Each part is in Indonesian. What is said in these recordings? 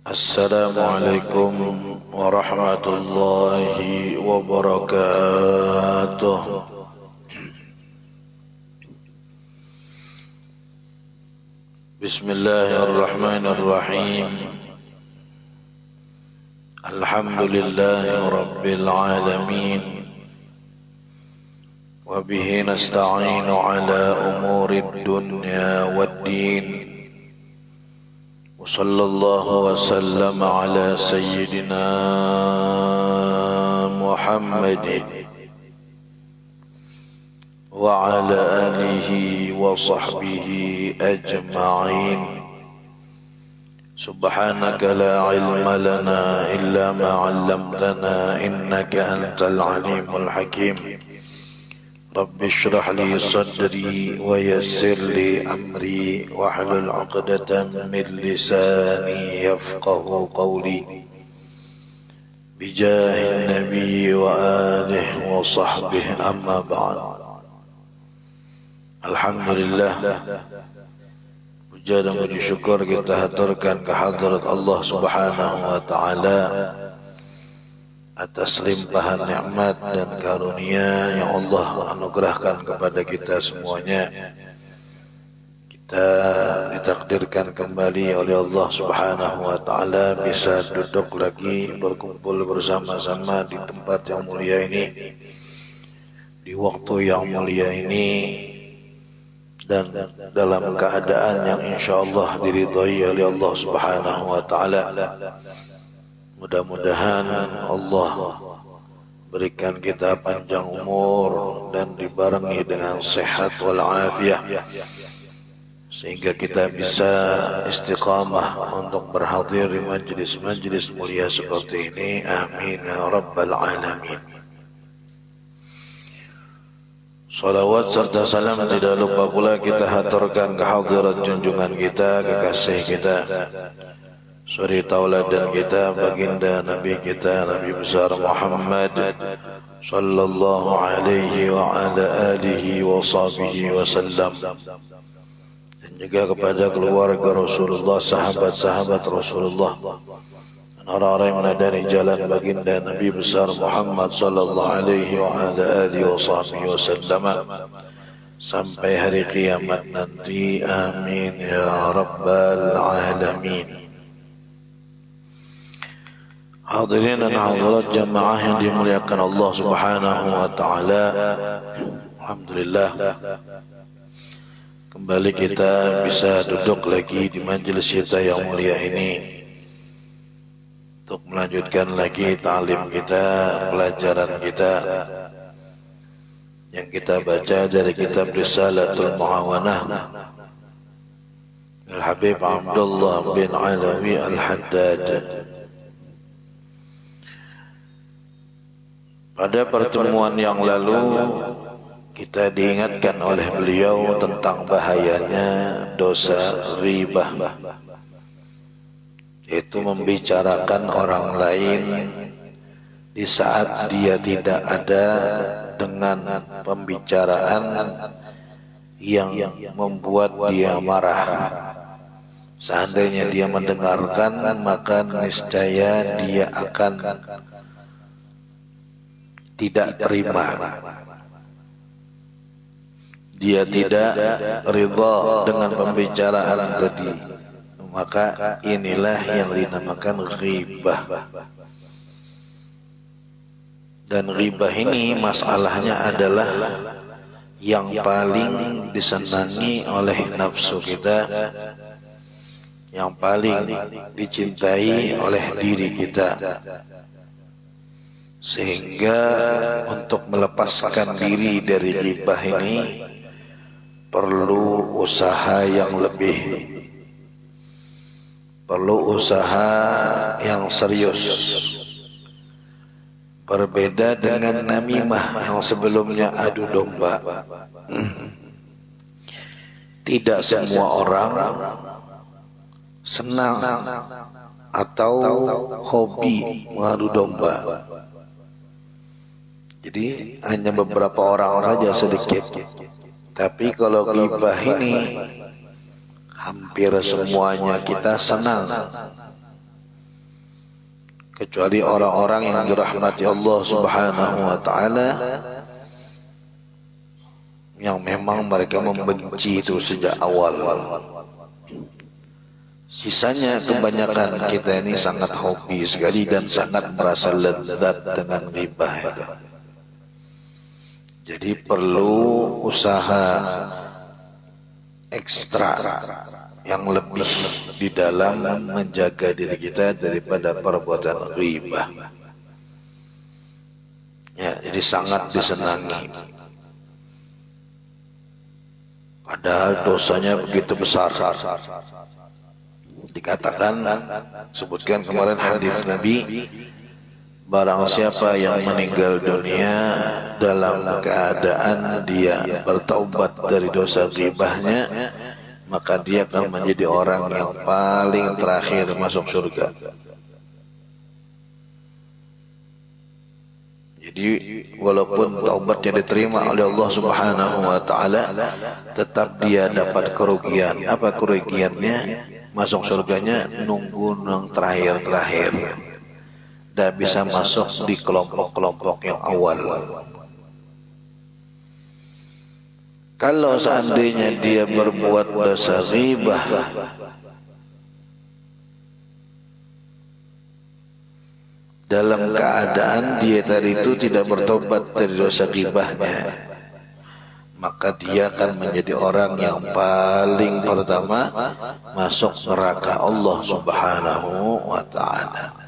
Assalamualaikum warahmatullahi wabarakatuh. Bismillahirrahmanirrahim. Alhamdulillahi rabbil alamin. Wa bihi nasta'inu ala umurid dunya waddin. صلى الله وسلم على سيدنا محمد وعلى آله وصحبه أجمعين. سبحانك لا علم لنا إلا ما علمتنا إنك أنت العليم الحكيم. رب اشرح لي صدري ويسر لي أمري واحلل عقدة من لساني يفقه قولي بجاه النبي وآله وصحبه أما بعد. Alhamdulillah, puja dan puji syukur kita haturkan ke hadirat Allah Subhanahu wa taala atas limpahan nikmat dan karunia yang Allah anugerahkan kepada kita semuanya. Kita ditakdirkan kembali oleh Allah Subhanahu wa taala bisa duduk lagi berkumpul bersama-sama di tempat yang mulia ini, di waktu yang mulia ini, dan dalam keadaan yang insyaallah diridhai oleh Allah Subhanahu wa taala. Mudah-mudahan Allah berikan kita panjang umur dan dibarengi dengan sehat wal afiah, sehingga kita bisa istiqamah untuk berhadir di majlis-majlis mulia seperti ini. Amin ya rabbal alamin. Salawat serta salam tidak lupa pula kita haturkan ke hadirat junjungan kita, kekasih kita, suri tauladan kita, baginda Nabi kita, Nabi besar Muhammad sallallahu alaihi wa ala alihi wa sahbihi wasallam, dan juga kepada keluarga Rasulullah, sahabat-sahabat Rasulullah, dan orang-orang yang meneladani jalan baginda Nabi besar Muhammad sallallahu alaihi wa ala alihi wa sahbihi wasallam sampai hari kiamat nanti. Amin ya rabbal alamin. Hadirin dan hadirat jamaah yang dimuliakan Allah Subhanahu wa taala. Alhamdulillah, kembali kita bisa duduk lagi di majelis kita yang mulia ini untuk melanjutkan lagi ta'lim kita, pelajaran kita yang kita baca dari kitab Risalatul Muawanah Al-Habib Abdullah bin Alawi Al-Haddad. Pada pertemuan yang lalu kita diingatkan oleh beliau tentang bahayanya dosa ghibah, yaitu membicarakan orang lain di saat dia tidak ada, dengan pembicaraan yang membuat dia marah. Seandainya dia mendengarkan, maka niscaya dia akan tidak terima, dia tidak ridha dengan pembicaraan tadi. Maka inilah yang dinamakan ghibah. Dan ghibah ini masalahnya adalah yang paling disenangi oleh nafsu kita, yang paling dicintai oleh diri kita. Sehingga untuk melepaskan diri dari ghibah ini perlu usaha yang lebih, perlu usaha yang serius. Berbeda dengan namimah yang sebelumnya adu domba. Tidak semua orang senang atau hobi mengadu domba. Jadi hanya beberapa orang saja, sedikit. Tapi kalau ghibah ini hampir semuanya kita senang, kecuali orang-orang yang dirahmati Allah Subhanahu wa taala, yang memang mereka membenci itu sejak awal. Sisanya kebanyakan kita ini sangat hobi sekali dan sangat merasa lezat dengan ghibah itu. Jadi perlu usaha ekstra yang lebih di dalam menjaga diri kita daripada perbuatan ghibah. Ya, jadi sangat disenangi. Padahal dosanya begitu besar. Dikatakan, sebutkan kemarin hadis Nabi, barang siapa yang meninggal dunia dalam keadaan dia bertaubat dari dosa ghibahnya, maka dia akan menjadi orang yang paling terakhir masuk surga. Jadi walaupun taubatnya diterima oleh Allah Subhanahu wa taala, tetap dia dapat kerugian. Apa kerugiannya? Masuk surganya nunggu yang terakhir-terakhir. Dan bisa masuk di kelompok-kelompok yang awal. Kalau seandainya dia berbuat dosa ghibah, dalam keadaan dia tadi itu tidak bertobat dari dosa ghibahnya, maka dia akan menjadi orang yang paling pertama masuk neraka Allah Subhanahu wa taala.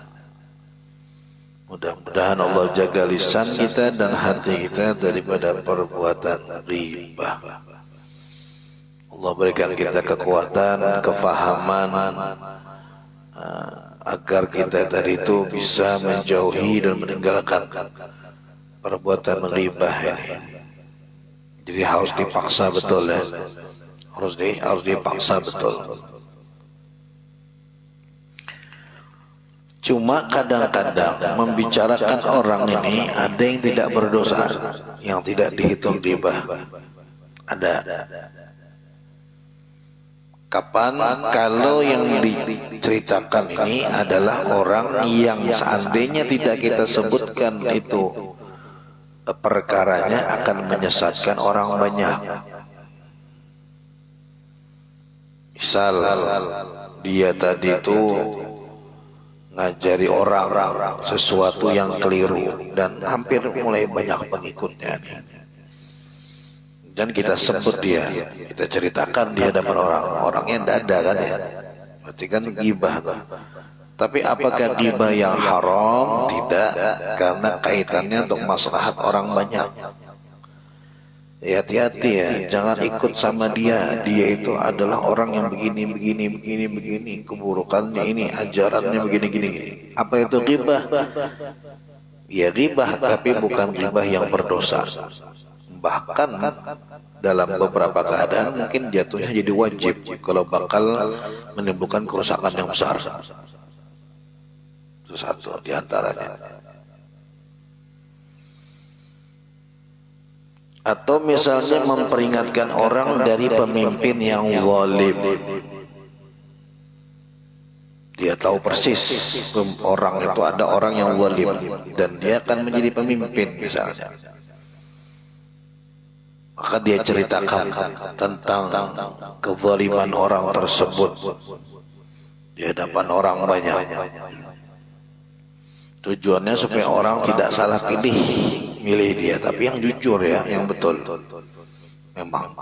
Mudah-mudahan Allah jaga lisan kita dan hati kita daripada perbuatan ghibah. Allah berikan kita kekuatan, kefahaman, agar kita dari itu bisa menjauhi dan meninggalkan perbuatan ghibah ini. Jadi harus dipaksa betul ya. Harus dipaksa betul. Cuma kadang-kadang membicarakan orang ini ada yang tidak berdosa, yang tidak dihitung ghibah. Ada. Kapan? Kalau yang diceritakan ini adalah orang yang seandainya tidak kita sebutkan itu perkaranya akan menyesatkan orang banyak. Misal dia tadi itu ngajari orang sesuatu yang keliru dan hampir mulai banyak pengikutnya. Dan kita sebut dia, kita ceritakan dia depan orang-orangnya tidak ada kan ya. Berarti kan ghibah. Tapi apakah ghibah yang haram? Tidak, karena kaitannya untuk maslahat orang banyak. Hati-hati ya, jangan ikut sama dia. Dia itu adalah orang yang begini, keburukannya ini, ajarannya begini. Apa itu ghibah? Ya ghibah, tapi bukan ghibah yang berdosa. Bahkan dalam beberapa keadaan mungkin jatuhnya jadi wajib kalau bakal menimbulkan kerusakan yang besar. Itu satu di antaranya. Atau misalnya memperingatkan orang dari pemimpin yang zalim. Dia tahu persis orang itu ada orang yang zalim dan dia akan menjadi pemimpin misalnya. Maka dia ceritakan tentang kezaliman orang tersebut di hadapan orang banyak. Tujuannya supaya orang tidak salah milih dia, tapi yang jujur ya, yang betul. Memang.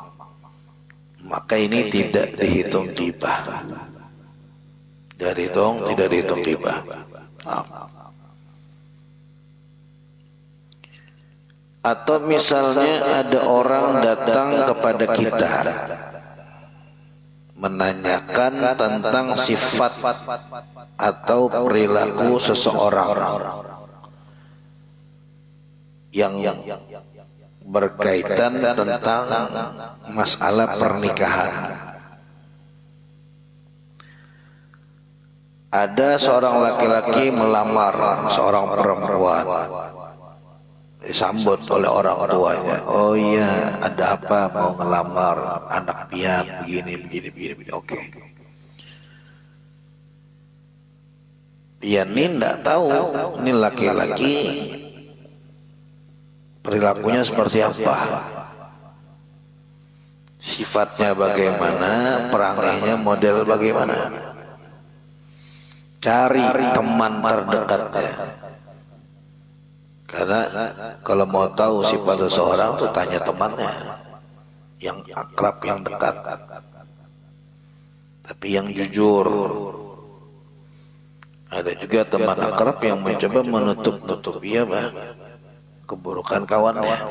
Maka ini tidak dihitung ghibah. Tidak dihitung ghibah. Atau misalnya ada orang datang kepada kita menanyakan tentang sifat atau perilaku seseorang yang berkaitan tentang masalah pernikahan. Ada seorang laki-laki melamar seorang perempuan, disambut oleh orang tuanya. Oh iya, ada apa, mau ngelamar anak pian begini. Oke. Pian ini tidak tahu ini laki-laki perilakunya seperti apa, sifatnya bagaimana, perangainya model bagaimana. Cari teman terdekatnya. Karena kalau mau tahu sifat seseorang tuh tanya temannya yang akrab, yang dekat, tapi yang jujur. Ada juga teman akrab yang mencoba menutup-nutupi keburukan kawannya.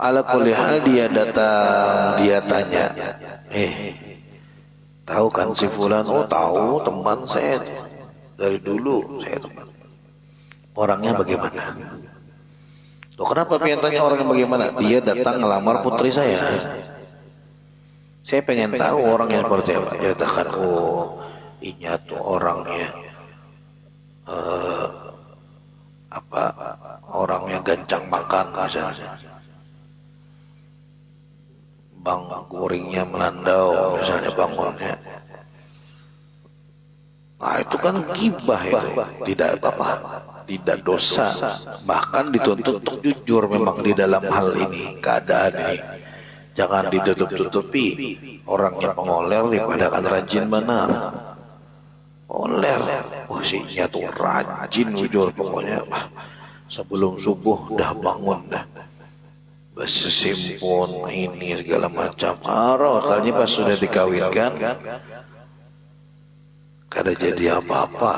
Ala kulli hal dia datang, dia tanya, tahu kan si fulan? Oh tahu, teman saya dari dulu, saya teman. Orangnya bagaimana? Loh, kenapa pengen tanya orangnya bagaimana? Dia datang ngelamar putri saya. Saya pengen tahu orangnya seperti apa. Dia katakan, oh ini tuh orangnya orangnya gancang makan misalnya. Bang goringnya melandau misalnya bangunnya. Nah itu kan gibah itu, tidak apa-apa, tidak dosa, bahkan dituntut untuk jujur memang di dalam hal ini, keadaan ini. Jangan ditutup-tutupi, orangnya pengoler daripada kan rajin benar. Oler, wah sinya tuh rajin jujur pokoknya. Sebelum subuh dah bangun dah, bersimpun ini segala macam. Kalinya pas sudah dikawinkan kada jadi apa-apa.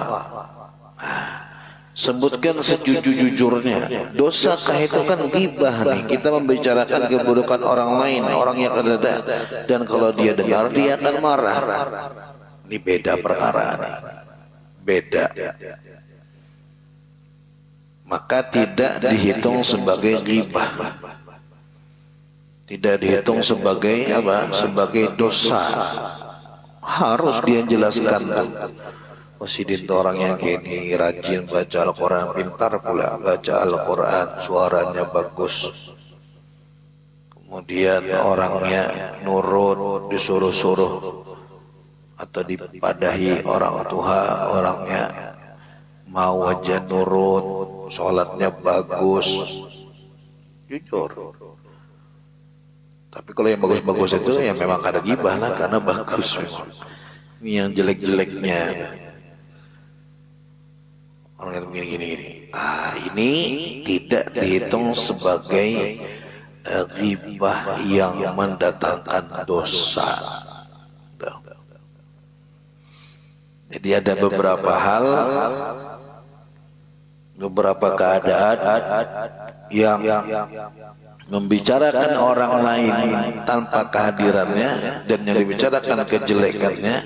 Sebutkan sejujur-jujurnya. Dosakah itu? Kan ghibah nih, kita membicarakan keburukan orang lain, orang yang ada, dan kalau dia dengar dia akan marah. Ini beda perkara nih, beda. Maka tidak dihitung sebagai ghibah, tidak dihitung sebagai apa? Sebagai dosa. Harus dia jelaskan. Sidin itu orang yang gini, rajin baca Al-Quran, pintar pula baca Al-Quran, suaranya bagus. Kemudian orangnya nurut, disuruh-suruh atau dipadahi orang tua, orangnya mau aja nurut, sholatnya bagus, jujur. Tapi kalau yang bagus-bagus itu ya memang kada gibah lah, karena bagus. Ini yang jelek-jeleknya, orang yang gini-gini. Ini tidak dihitung sebagai ghibah yang mendatangkan dosa. Jadi ada beberapa hal, beberapa keadaan yang membicarakan orang lain tanpa kehadirannya dan yang dibicarakan kejelekannya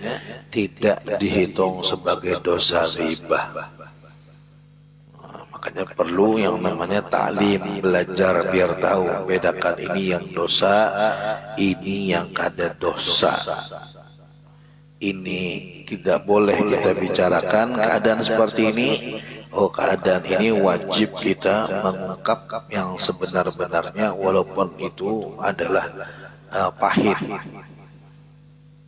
tidak dihitung sebagai dosa ghibah. Makanya perlu yang namanya ta'lim, belajar biar tahu bedakan ini yang dosa, ini yang kada dosa. Ini tidak boleh kita bicarakan keadaan seperti ini. Oh, keadaan ini wajib kita mengungkap yang sebenar-benarnya walaupun itu adalah pahit.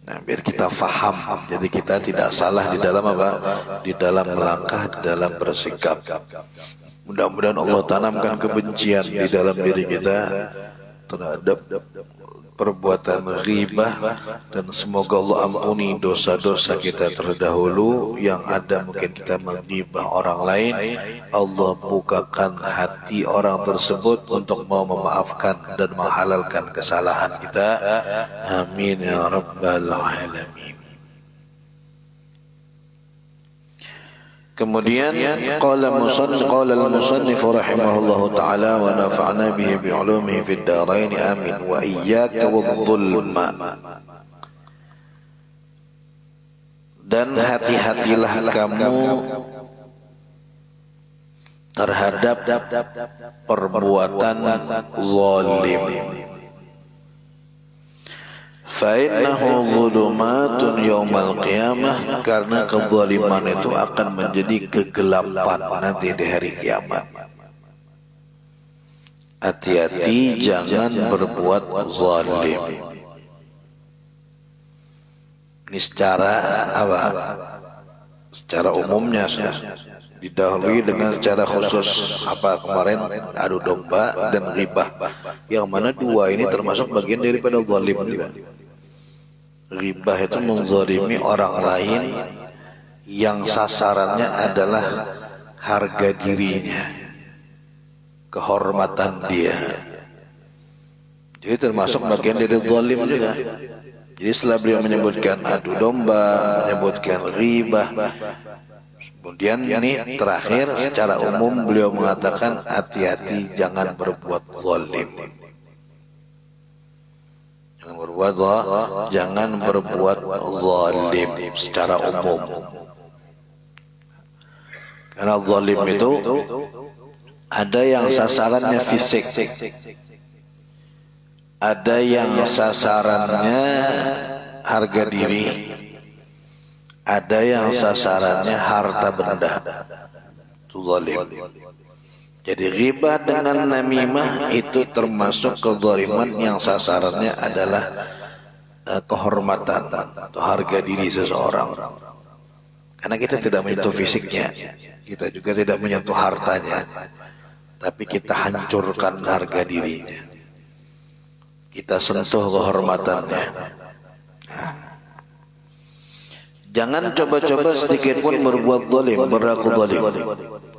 Nah, biar kita faham, jadi kita tidak salah di dalam apa? Di dalam melangkah, di dalam bersikap. Mudah-mudahan Allah tanamkan kebencian di dalam diri kita terhadap perbuatan ghibah, dan semoga Allah ampuni dosa-dosa kita terdahulu yang ada mungkin kita menghibah orang lain. Allah bukakan hati orang tersebut untuk mau memaafkan dan menghalalkan kesalahan kita. Amin ya rabbal alamin. Kemudian qala al-musannif rahimahullahu taala wa nafa'na bihi bi 'ulumihi fid dharain amin wa iyyaka wadh-dhulma. Dan hati-hatilah kamu terhadap perbuatan zalim. Fa'innahu dhulumatun yaumal qiyamah, karena kezaliman itu akan menjadi kegelapan nanti di hari kiamat. Hati-hati jangan berbuat zalim. Ini secara apa? Secara umumnya didahului dengan secara khusus apa kemarin adu domba dan ghibah, yang mana dua ini termasuk bagian daripada zalim juga. Ghibah itu menzalimi orang lain yang sasarannya adalah harga dirinya, kehormatan dia. Jadi termasuk bagian dari zalim juga. Jadi setelah beliau menyebutkan adu domba, menyebutkan ghibah, kemudian ini terakhir secara umum beliau mengatakan hati-hati jangan berbuat zalim. Jangan berbuat zalim secara umum. Karena zalim itu ada yang sasarannya fisik, ada yang sasarannya harga diri, ada yang sasarannya harta benda. Itu zalim. Jadi ghibah dengan namimah itu termasuk kezaliman yang sasarannya adalah kehormatan atau harga diri seseorang. Karena kita tidak menyentuh fisiknya, kita juga tidak menyentuh hartanya, tapi kita hancurkan harga dirinya, kita sentuh kehormatannya. Jangan coba-coba sedikit pun berbuat zalim, berlaku zalim.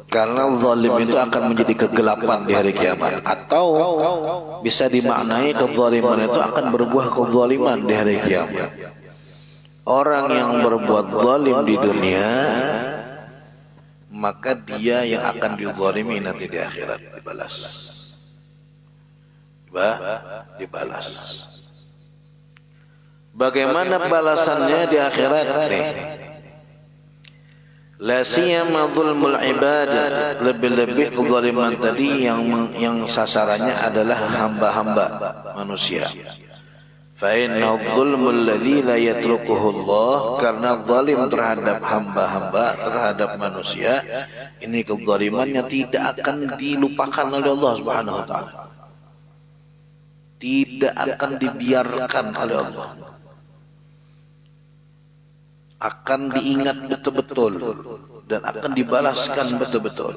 Karena zalim itu akan menjadi kegelapan di hari kiamat. Atau bisa dimaknai kezaliman itu akan berbuah kezaliman di hari kiamat. Orang yang berbuat zalim di dunia, maka dia yang akan dizalimi nanti di akhirat dibalas. Dibalas. Bagaimana balasannya di akhirat nih? La siyama zulmul ibadah, lebih-lebih kezaliman tadi yang sasarannya adalah hamba-hamba manusia. Fa inna dzulmul ladzi la yatrukuhu Allah, karena zalim terhadap hamba-hamba, terhadap manusia, ini kezaliman yang tidak akan dilupakan oleh Allah Subhanahu wa taala. Tidak akan dibiarkan oleh Allah. Akan diingat betul-betul dan akan dibalaskan betul-betul.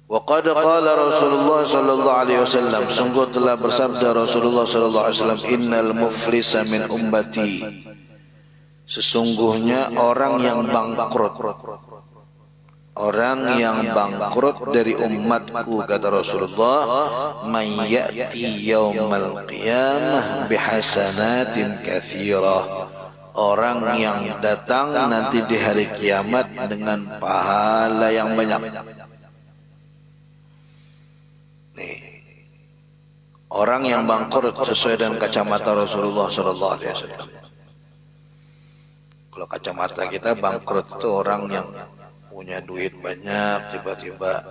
Wa qad qala Rasulullah sallallahu alaihi wasallam, sungguh telah bersabda Rasulullah sallallahu alaihi wasallam, innal muflisa min ummati, sesungguhnya orang yang bangkrut, orang yang bangkrut dari umatku, kata Rasulullah, man ya'ti yaumal qiyamah bihasanatin katsirah, orang yang datang nanti di hari kiamat dengan pahala yang banyak. Nih, orang yang bangkrut sesuai dengan kacamata Rasulullah sallallahu alaihi wasallam. Kalau kacamata kita, bangkrut itu orang yang punya duit banyak, tiba-tiba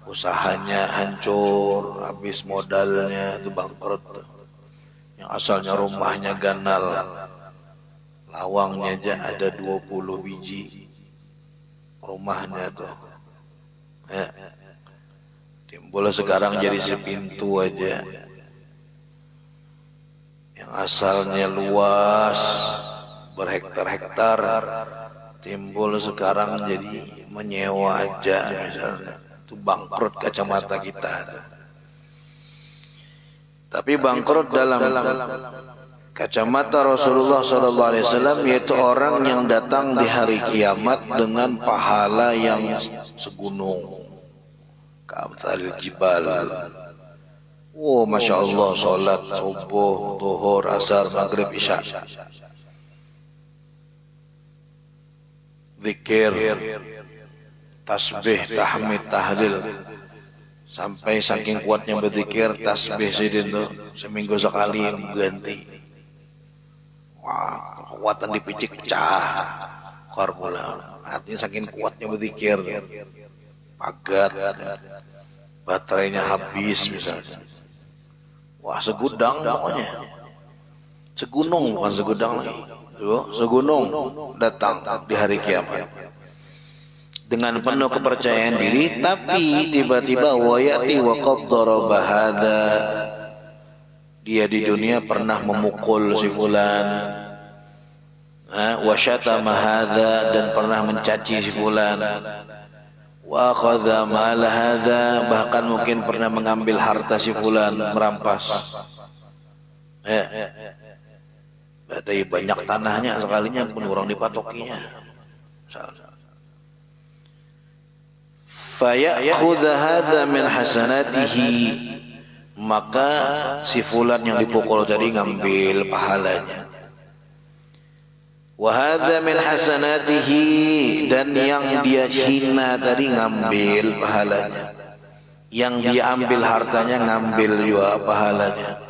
usahanya hancur, habis modalnya, itu bangkrut. Yang asalnya rumahnya ganal, lawangnya aja ada 20 biji rumahnya tuh. Timbul sekarang jadi sepintu aja. Yang asalnya luas berhektar-hektar, timbul sekarang jadi menyewa aja misalnya. Itu bangkrut kacamata kita. Tapi bangkrut dalam kacamata Rasulullah SAW, yaitu orang yang datang di hari kiamat dengan pahala yang segunung, ka'amthalil jibal. Oh, Masya Allah, sholat subuh, zuhur, asar, maghrib, isya, zikir, tasbih, tahmid, tahlil. Sampai saking kuatnya berzikir, tasbih sidin tuh seminggu sekali ganti. Wah, kekuatan dipicik pecah. Korpula, artinya saking kuatnya berzikir, pagat, baterainya habis misalnya. Wah, segudang pokoknya. Segunung bukan segudang lagi. Segunung datang di hari kiamat. Dengan penuh kepercayaan diri, tapi tiba-tiba wayati wa qad daraba hadza. Dia di dunia pernah memukul si fulan. Wa syatama hadza, dan pernah mencaci si fulan. Wa akhadha mal hadza, bahkan mungkin pernah mengambil harta si fulan, merampas. Ada banyak tanahnya sekalinya pun orang dipatokinya. Fayakhudha hadza min hasanatihi, maka si fulan yang dipukul tadi ngambil pahalanya. Wa hadza min hasanatihi, dan yang dia hina tadi ngambil pahalanya. Yang dia ambil hartanya ngambil juga pahalanya.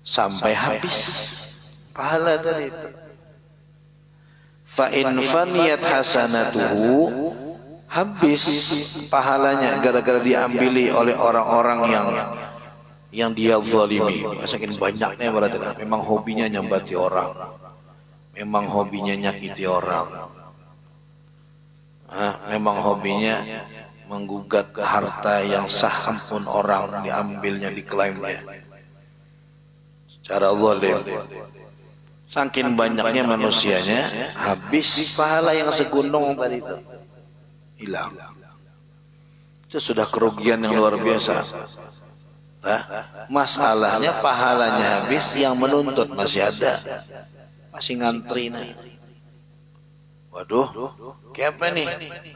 Sampai habis pahala tadi itu. Fa in faniyat hasanatuhu, habis pahalanya gara-gara diambili oleh orang-orang yang dia zalimi. Saking banyaknya berarti memang hobinya nyambati orang, memang hobinya nyakiti orang, memang hobinya menggugat harta yang sah pun orang, diambilnya, diklaimnya secara zalim. Saking banyaknya manusianya, habis pahala yang segunung tadi itu hilang. Itu sudah kerugian yang luar biasa. Masalahnya pahalanya habis, yang menuntut masih ada, masih ngantri nih. Waduh, kayak apa nih?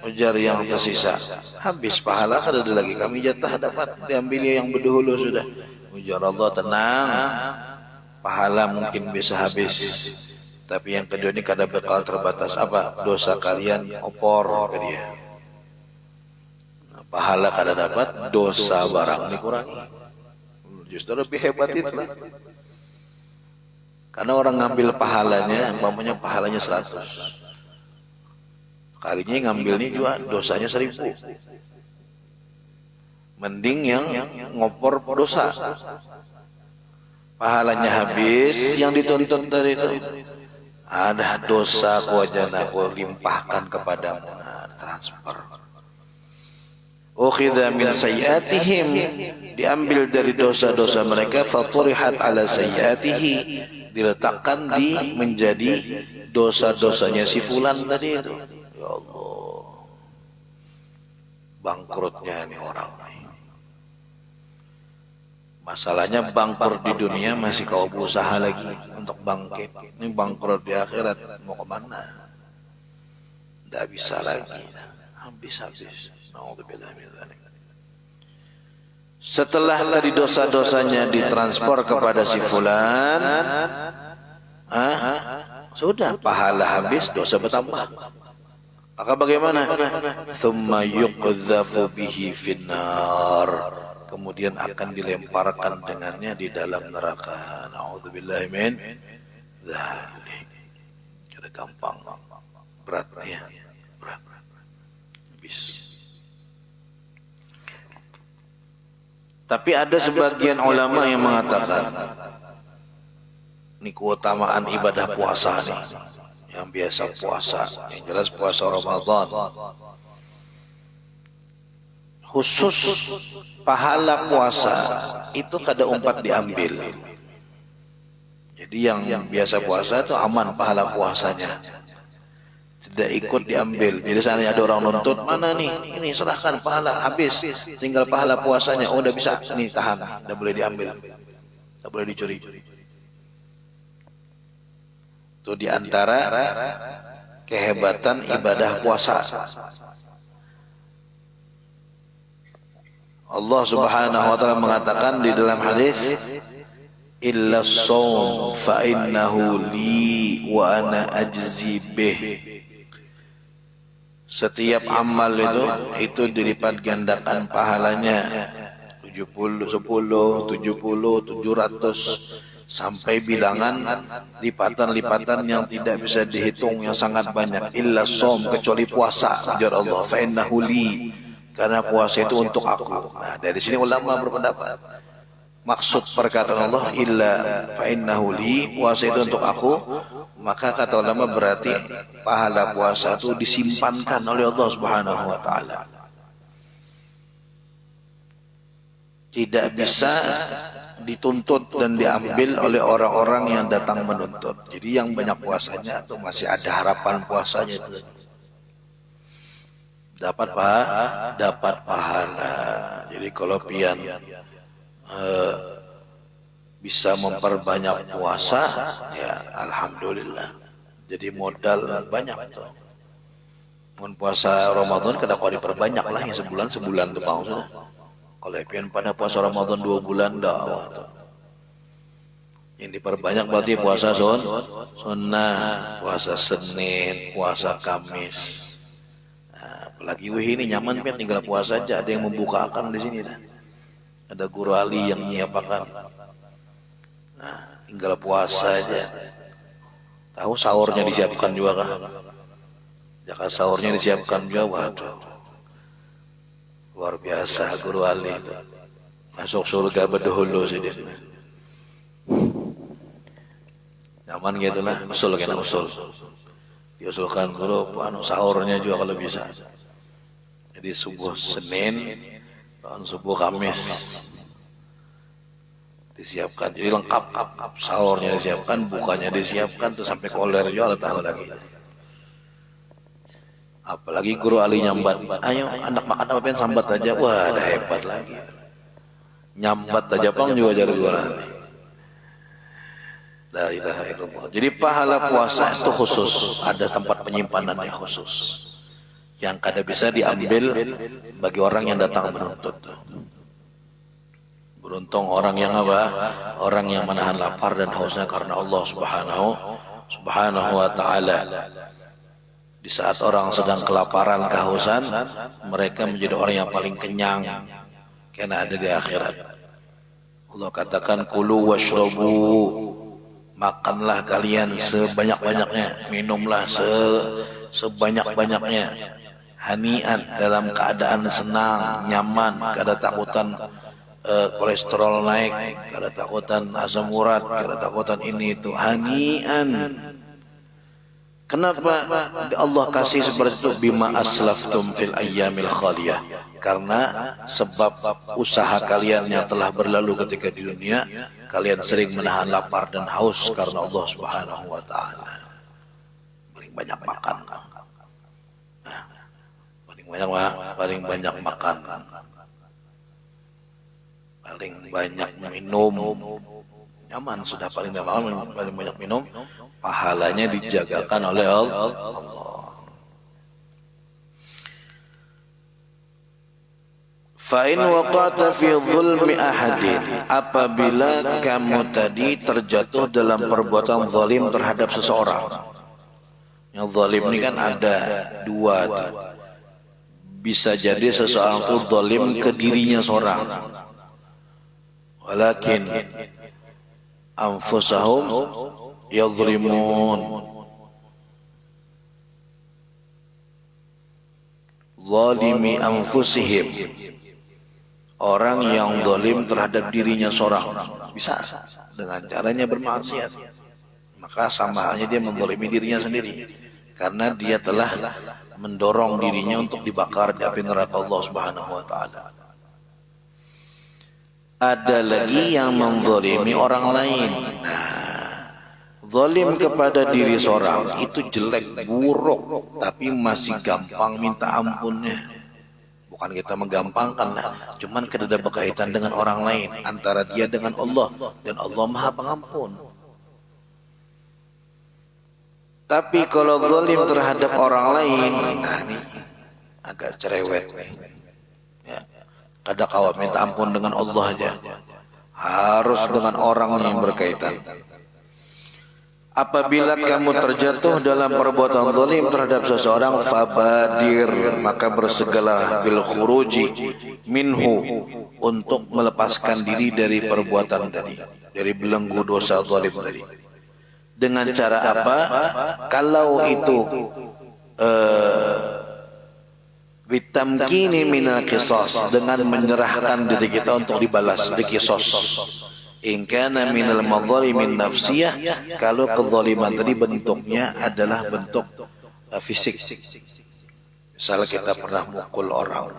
Ujar yang tersisa. Habis pahala, kada ada lagi kami jatah dapat, diambil yang berdahulu sudah. Ujar Allah, tenang, pahala mungkin bisa habis, tapi yang kedua ini kada bakal terbatas. Apa? Dosa kalian opor ke dia. Pahala kada dapat, dosa barang dikurangi. Justru lebih hebat itu lah. Karena orang ngambil pahalanya, umpamanya pahalanya 100, kalinya ngambilnya juga dosanya 1000. Mending yang ngopor dosa, pahalanya habis, yang dituntut dari itu ada dosa kewajiban aku limpahkan kepadamu. Transfer. Ukhidha min sayyiatihim, diambil dari dosa-dosa mereka, faturihat ala sayyiatihi, diletakkan di menjadi dosa-dosanya si fulan tadi itu. Ya Allah, bangkrutnya ini orang nih. Masalahnya bangkrut di dunia masih kau berusaha lagi untuk bangkit. Ini bangkrut di akhirat mau kemana? Tidak bisa lagi, habis-habis. Setelah tadi dosa-dosanya ditransfer kepada si fulan, sudah pahala habis, dosa bertambah. Maka bagaimana? Tsumma yuqdzafu bihi finnar, kemudian akan dilemparkan dengannya di dalam neraka. Nauzubillahi min dzalik. Kada gampang, beratnya, berat. Habis. Tapi ada sebagian ulama yang mengatakan ini keutamaan ibadah puasa nih, yang biasa puasa, yang jelas puasa Ramadan. Khusus pahala puasa itu kada umpat diambil. Jadi yang biasa puasa itu aman pahala puasanya, tidak ikut diambil. Jadi seandainya ada orang nuntut, mana nih, ini serahkan pahala habis, tinggal pahala puasanya, oh udah bisa, ini tahan, tidak boleh diambil, tidak boleh dicuri. Itu diantara kehebatan ibadah puasa. Allah Subhanahu wa taala mengatakan di dalam hadis, illa shaum fa innahu li wa ana ajzi bih. Setiap amal itu dilipat gandakan pahalanya 70, 10, 70, 700 sampai bilangan lipatan-lipatan yang tidak bisa dihitung yang sangat banyak. Illa som, kecuali puasa. Ujar Allah, fa innahu li, karena puasa itu untuk aku. Nah, dari sini ulama berpendapat maksud perkataan Allah illa fa innahu li, puasa itu untuk aku, maka kata ulama berarti pahala puasa itu disimpankan oleh Allah Subhanahu wa taala. Tidak bisa dituntut dan diambil oleh orang-orang yang datang menuntut. Jadi yang banyak puasanya atau masih ada harapan puasanya itu dapat pahala. Jadi kalau pian bisa memperbanyak puasa, ya alhamdulillah. Jadi modal banyak tuh. Mun puasa Ramadan kada kau diperbanyak lah, yang sebulan tuh mau sudah. Kalau pian pada puasa Ramadan 2 bulan dah tuh. Yang diperbanyak berarti puasa sunnah, puasa Senin, puasa Kamis. Nah, apalagi ini nyaman pian tinggal puasa aja, ada yang membukakan di sini dah. Ada guru Ali yang menyiapkan. Nah, tinggal puasa aja. Tahu sahurnya disiapkan juga kah? Jaka sahurnya disiapkan juga, waduh. Luar biasa guru Ali itu. Masuk surga berdahulu sih dia. Nyaman gitu lah, usul kena usul. Diusulkan guru, sahurnya juga kalau bisa. Jadi subuh Senin, subuh Kamis disiapkan, jadi lengkap, sahurnya disiapkan, bukanya disiapkan, terus sampai koler juga ada tahu lagi. Apalagi guru Ali nyambat, ayo anak makan apa pengen sambat aja, wah ada hebat lagi. Nyambat aja pang juga jadi guru Ali. La ilaha illallah. Jadi pahala puasa itu khusus, ada tempat penyimpanannya khusus, yang kada bisa diambil bagi orang yang datang menuntut. Beruntung orang yang apa? Orang yang menahan lapar dan hausnya karena Allah Subhanahu wa taala. Di saat orang sedang kelaparan, kehausan, mereka menjadi orang yang paling kenyang karena ada di akhirat. Allah katakan kulu washrabu, makanlah kalian sebanyak-banyaknya, minumlah sebanyak-banyaknya, hanian, dalam keadaan senang, nyaman, kada takutan kolesterol naik, kada takutan asam urat, kada takutan ini itu, hanian. Kenapa Allah kasih seperti itu? Bima aslaftum fil ayyamil khaliyah, karena sebab usaha kalian yang telah berlalu ketika di dunia, kalian sering menahan lapar dan haus karena Allah Subhanahu wa taala. Paling banyak makan. Nah, paling banyak makan. Paling banyak minum. Nyaman sudah paling banyak minum, pahalanya dijagakan oleh Allah. Fa in waqata fi dzulmi ahadin, apabila kamu tadi terjatuh dalam perbuatan zalim terhadap seseorang. Yang zalim ini kan ada dua tuh. Bisa jadi seseorang itu zalim ke dirinya seorang. Walakin anfusahum yadhlimun. Zalimi anfusihim, orang yang zalim terhadap dirinya seorang, bisa dengan caranya bermaksiat, maka sama halnya dia menzalimi dirinya sendiri, karena dia telah mendorong dirinya untuk dibakar di api neraka Allah Subhanahu wa taala. Ada lagi yang menzalimi orang lain. Nah, zalim kepada diri seorang itu jelek, buruk, tapi masih gampang minta ampunnya. Bukan kita menggampangkan, cuman kada ada berkaitan dengan orang lain, antara dia dengan Allah, dan Allah Maha Pengampun. Tapi kalau zalim terhadap orang lain, nah ini agak cerewet nih. Ya. Kada kawat minta ampun dengan Allah aja, harus dengan orang yang berkaitan. apabila kamu terjatuh dalam perbuatan zalim terhadap seseorang, fabadir, maka bersegeralah bil khuruji minhu, untuk melepaskan diri dari perbuatan tadi, dari belenggu dosa zalim tadi. Dengan cara apa? Kalau itu bitamkini minal qisas, dengan menyerahkan diri kita untuk dibalas, dikisos. In kana minal madhalimin nafsiyah, kalau kezaliman tadi bentuknya adalah bentuk fisik. Misalnya kita pernah mukul orang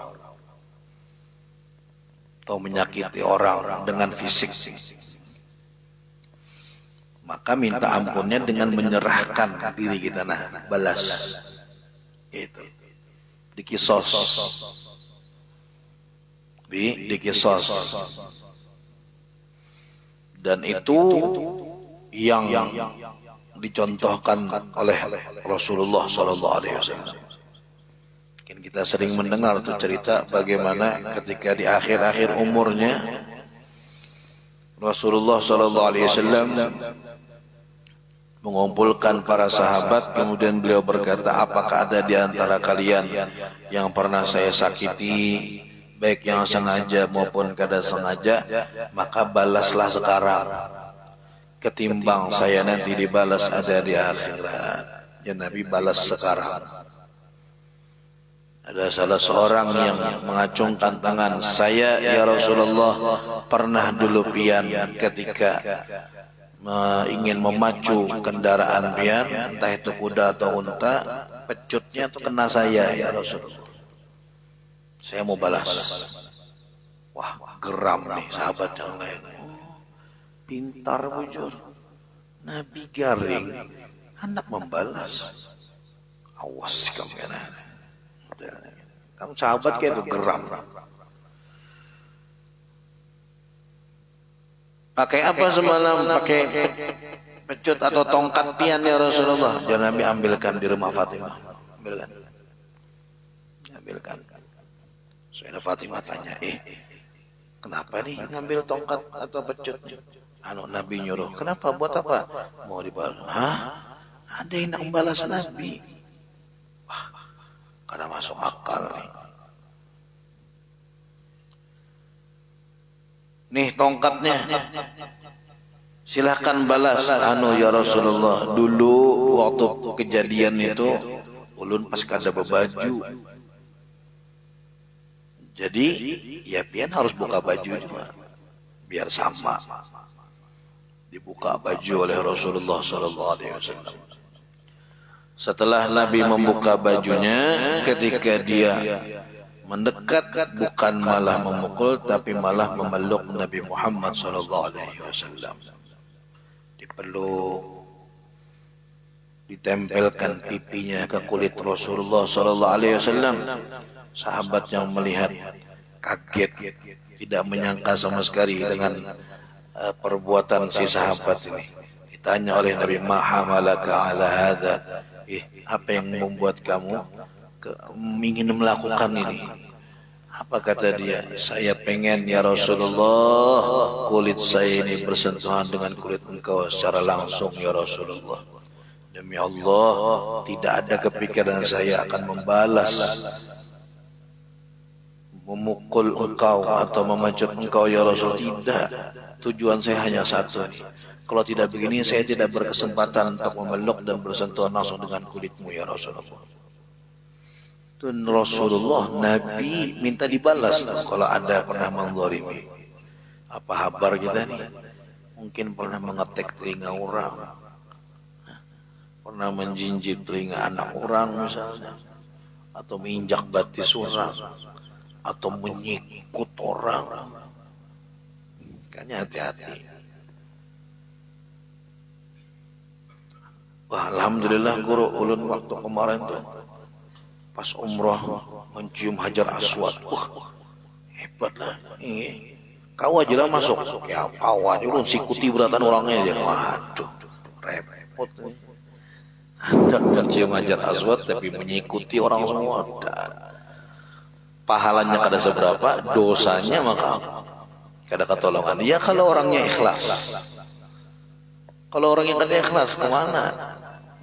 atau menyakiti orang dengan fisik, maka minta ampunnya dengan menyerahkan diri kita, nah balas itu, dikisos, dikisos. Dan itu yang dicontohkan oleh Rasulullah SAW. Mungkin kita sering mendengar tuh cerita bagaimana ketika di akhir-akhir umurnya Rasulullah SAW mengumpulkan para sahabat, kemudian beliau berkata, apakah ada di antara kalian yang pernah saya sakiti, baik yang sengaja maupun kada sengaja, maka balaslah sekarang, ketimbang saya nanti dibalas ada di akhirat. Ya Nabi balas sekarang. Ada salah seorang yang mengacungkan tangan, saya ya Rasulullah pernah dulu pian ketika ingin memacu kendaraan pian, entah itu kuda atau unta, pecutnya itu kena saya ya Rasulullah. Saya mau balas. Wah, geram nih sahabat yang lain. Pintar bujur. Nabi garing, hendak membalas. Awas kamu kan. Kamu sahabat kayak itu geram. Pakai apa semalam? Pakai pecut atau tongkat pian ya Rasulullah. Jangan Nabi ambilkan di rumah Fatimah. Ambilkan. Soalnya Fatimah tanya, kenapa nih ngambil tongkat atau pecutnya? Nabi nyuruh. Kenapa? Buat apa? Mau dibalas. Hah? Ada yang nak membalas Nabi. Wah, karena masuk akal nih. Nih tongkatnya. Silahkan balas. Ya Rasulullah, dulu waktu kejadian itu, ulun pas kada bebaju. Jadi, ya pian harus buka baju juga, biar sama. Dibuka baju oleh Rasulullah SAW. Setelah Nabi membuka bajunya, ketika dia mendekat, bukan malah memukul, tapi malah memeluk Nabi Muhammad SAW. Dipeluk, ditempelkan pipinya ke kulit Rasulullah SAW. Sahabat yang melihat kaget, tidak menyangka sama sekali dengan perbuatan si sahabat ini. Ditanya oleh Nabi, ma hamalaka ala hadza, apa yang membuat kamu ingin melakukan ini? Apa kata dia? Saya pengen ya Rasulullah, kulit saya ini bersentuhan dengan kulit engkau secara langsung ya Rasulullah. Demi Allah, tidak ada kepikiran saya akan membalas, memukul engkau atau memancut engkau ya Rasul. Tidak, tujuan saya hanya satu. Kalau tidak begini, saya tidak berkesempatan untuk memeluk dan bersentuhan langsung dengan kulitmu ya Rasulullah. Dan Rasulullah, Nabi minta dibalas kalau ada pernah menzalimi. Apa kabar kita nih? Mungkin pernah mengetek telinga orang, pernah menjinjit telinga anak orang misalnya, atau menginjak batis orang, atau menyikut orang. Makanya hati-hati. Wah, alhamdulillah guru ulun waktu kemarin tuh pas umrah mencium Hajar Aswad. Wah, hebat lah. Kau aja lah masuk. Kayak kau aja ulun sikuti beratan orangnya aja. Waduh, repot. Dan cium Hajar Aswad tapi menyikuti orang semua. Pahalanya kada seberapa, dosanya maka kada ketolongan. Ya kalau orangnya ikhlas. Kalau orang yang tidak ikhlas kemana?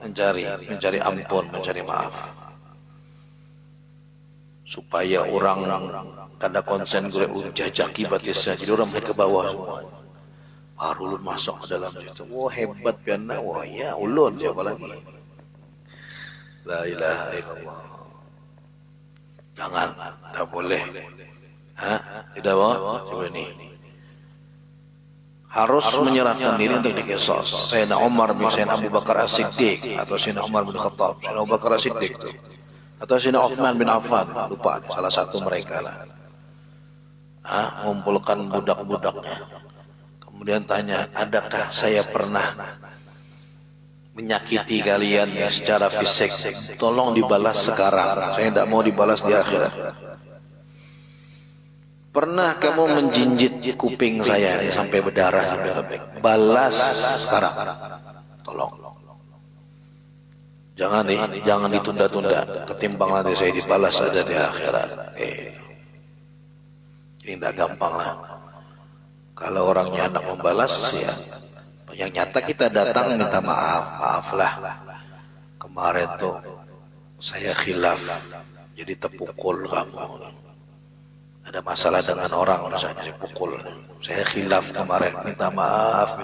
Mencari ampun, mencari maaf. Supaya orang kada konsen gue jajaki batisnya, jadi orang naik ke bawah semua. Baru ulun masuk ke dalam situ. Wah hebat piana, wah ya ulun siapa lagi? La ilaha illallah. Jangan, tak boleh. Tidak mau, coba ini. Harus menyerahkan diri untuk dikisos. Sayyidina Umar bin Sayyidina Abu Bakar As-Siddiq atau Sayyidina Umar bin Khattab, Sayyidina Abu Bakar As-Siddiq atau Sayyidina Uthman bin Affan, lupa salah satu mereka lah. Mengumpulkan budak-budaknya. Kemudian tanya, adakah saya pernah menyakiti kalian secara fisik? Tolong dibalas sekarang. Saya tidak mau dibalas di akhirat. Pernah kamu menjinjit kuping saya sampai berdarah sampai robek? Balas sekarang. Tolong. Jangan ditunda-tunda. Ketimbang nanti saya dibalas ada di akhirat. Ini tidak gampang lah. Kalau orangnya anak membalas ya, yang nyata kita datang minta maaflah. Kemarin tuh saya khilaf, jadi terpukul kamu. Ada masalah dengan orang misalnya dipukul. Saya khilaf kemarin, minta maaf.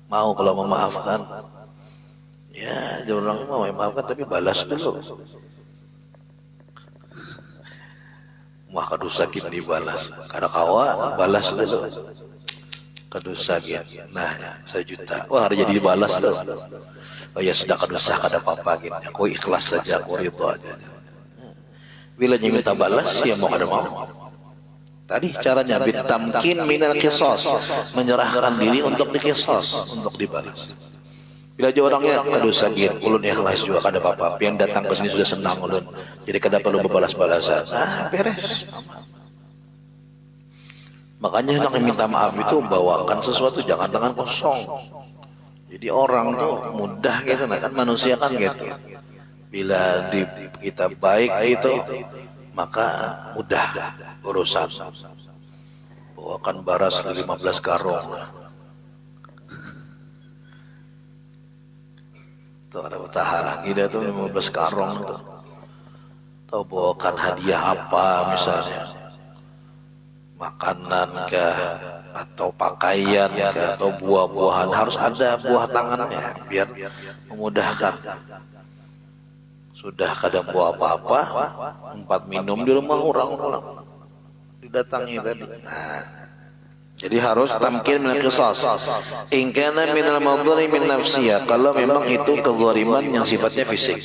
Mau kalau memaafkan, ya dia orang mau memaafkan tapi balas dulu. Mah kadu sakit dibalas, karena kawan balas dulu. Kadu sakit, nah 1 juta, wah hari jadi dibalas tuh. Oh ya sudah kadu sah kada apa-apa gitu. Aku ikhlas saja, aku ridho aja. Bila dia minta balas, ya mau kada mau. Tadi caranya bitamkin minal qisas, menyerahkan diri untuk dikisos, untuk dibalas. Bila aja orangnya kadu sakit, ulun ikhlas juga kada apa-apa. Yang datang ke sini sudah senang ulun, jadi kada perlu berbalas-balasan. Beres. Makanya nak minta maaf itu bawakan sesuatu, jangan tangan kosong. Jadi orang tuh mudah gitu, kan manusia kan gitu. Bila kita baik itu, maka mudah urusan. Bawakan baras 15 karung. Tuh ada bertahan kita tuh 15 karung tuh. Tahu bawakan hadiah apa misalnya, makanan kah atau pakaian kah atau buah-buahan, harus ada buah tangannya biar memudahkan. Sudah kada buah apa-apa, 4 minum di rumah orang didatangi tadi. Jadi harus tamkin minal qisas. In kana minal madhalimin nafsiyah, kalau memang itu kezaliman yang sifatnya fisik.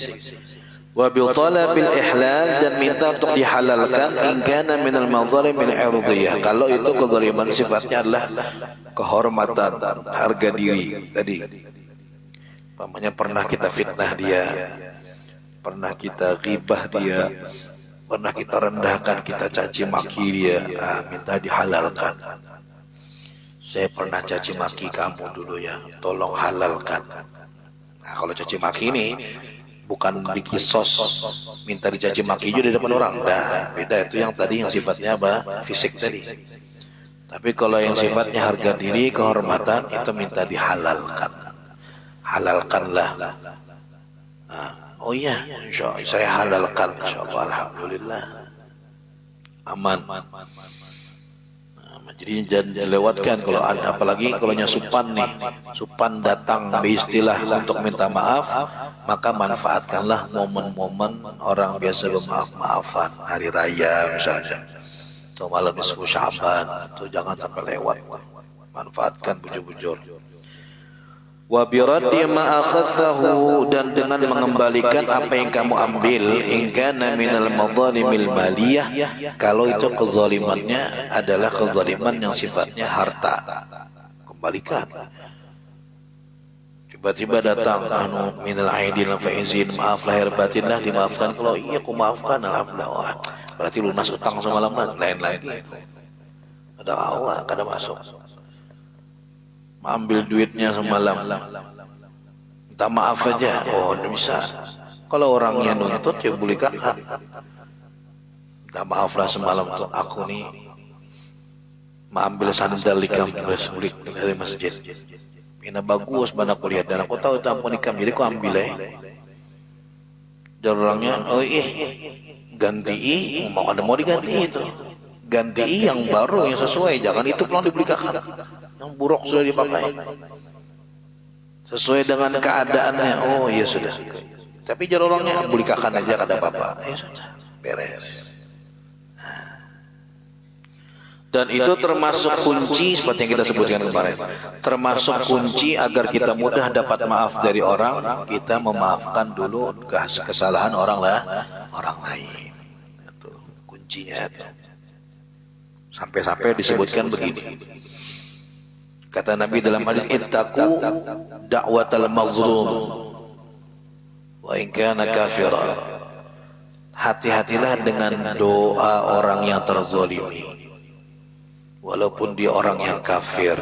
Wa bi talabil ihlal, dan minta untuk dihalalkan. In kana minal madhalimin irdiyah, kalau itu kezaliman sifatnya adalah kehormatan, harga diri tadi. Pamannya pernah kita fitnah dia, pernah kita ghibah dia, pernah kita rendahkan, kita caci maki dia, minta dihalalkan. Saya pernah caci maki kamu dulu ya, tolong halalkan. Nah kalau caci maki ini bukan dikisos, minta dicaci maki juga di depan orang. Nah beda itu yang tadi yang sifatnya apa? Fisik tadi. Tapi kalau yang sifatnya harga diri, kehormatan, itu minta dihalalkan. Halalkanlah. Oh iya, insyaallah saya halalkan, insyaallah, alhamdulillah, aman. Jadi jangan lewatkan kalau ada, apalagi kalau supan nih, supan datang beristilah untuk minta maaf, maka manfaatkanlah momen-momen orang biasa bermaaf-maafan, hari raya misalnya, atau malam nisfu Sya'ban, itu jangan sampai lewat, manfaatkan bujur-bujur. Wa biraddi ma akhadtahu, dan dengan mengembalikan apa yang kamu ambil. In kana minal madhalimil maliyah, kalau itu kezalimannya adalah kezaliman yang sifatnya harta, kembalikan. Tiba-tiba datang minal aidin fa izin, maaf lahir batin lah, dimaafkan. Kalau iya aku maafkan, alhamdulillah. Wah, berarti lunas utang semalam, lain-lain. Ada awak, kada masuk. Ambil duitnya semalam, minta maaf aja, oh tidak bisa. Kalau orangnya nuntut ya boleh kakak, minta maaflah semalam tuh aku nih mengambil sandal di kampus dari masjid, Mina bagus bana kuliah dan aku tahu tak nikam jadi aku ambil Jarangnya oh ganti mau ada mau diganti itu. Ganti yang baru yang sesuai, jangan itu pulang dibelikan. Yang buruk sudah dipakai. Sesuai dengan keadaannya. Oh iya sudah. Tapi jarangnya belikan aja kada apa-apa. Ya sudah, beres. Dan itu termasuk kunci seperti yang kita sebutkan kemarin. Termasuk kunci agar kita mudah dapat maaf dari orang, kita memaafkan dulu kesalahan orang lain. Itu kuncinya itu. Sampai-sampai disebutkan begini. Kata Nabi dalam hadis, "Ittaqu da'watal mazlum wa in kana kafira." Hati-hatilah dengan doa orang yang terzalimi. Walaupun dia orang yang kafir,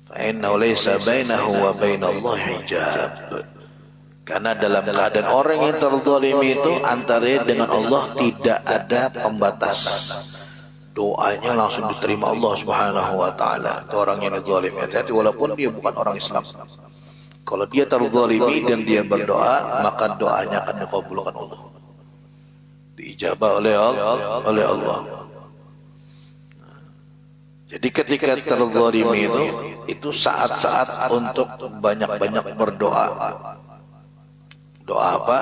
fa'innahu laysa bainahu wa bainallahi hijab. Karena dalam keadaan orang yang terzalimi itu antara dengan Allah tidak ada pembatas. Doanya langsung diterima Allah Subhanahu wa taala. Itu orang yang zalim. Hati-hati walaupun dia bukan orang Islam. Kalau dia terzalimi dan dia berdoa, maka doanya akan dikabulkan Allah. Diijabah oleh Allah. Jadi ketika terzalimi itu saat-saat untuk banyak-banyak berdoa. Doa apa?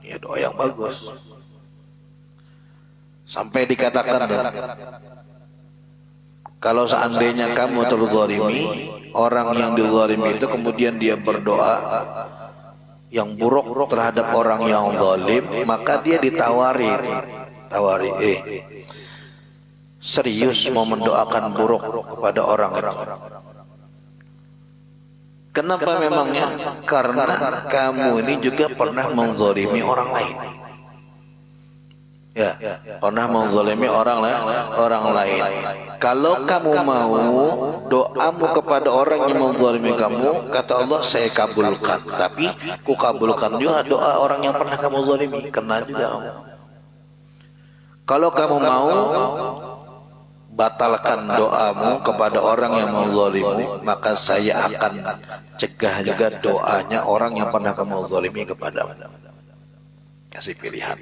Ya doa yang bagus. Sampai dikatakan kalau seandainya kamu terzalimi, orang yang dizalimi itu kemudian dia berdoa yang buruk terhadap orang yang zalim, maka dia ditawari serius mau mendoakan buruk kepada orang itu. Kenapa memangnya? Karena kamu ini juga pernah menzalimi orang lain. Ya, pernah menzalimi orang lain. Kalau kamu mau doamu kepada orang yang menzalimi kamu, kata Allah saya kabulkan. Tapi ku kabulkan juga doa orang yang pernah kamu zalimi, kena juga kamu. Kalau kamu mau batalkan doamu kepada orang yang menzalimu, maka saya akan cegah juga doanya orang yang pernah kamu zalimi kepadamu. Kasih pilihan.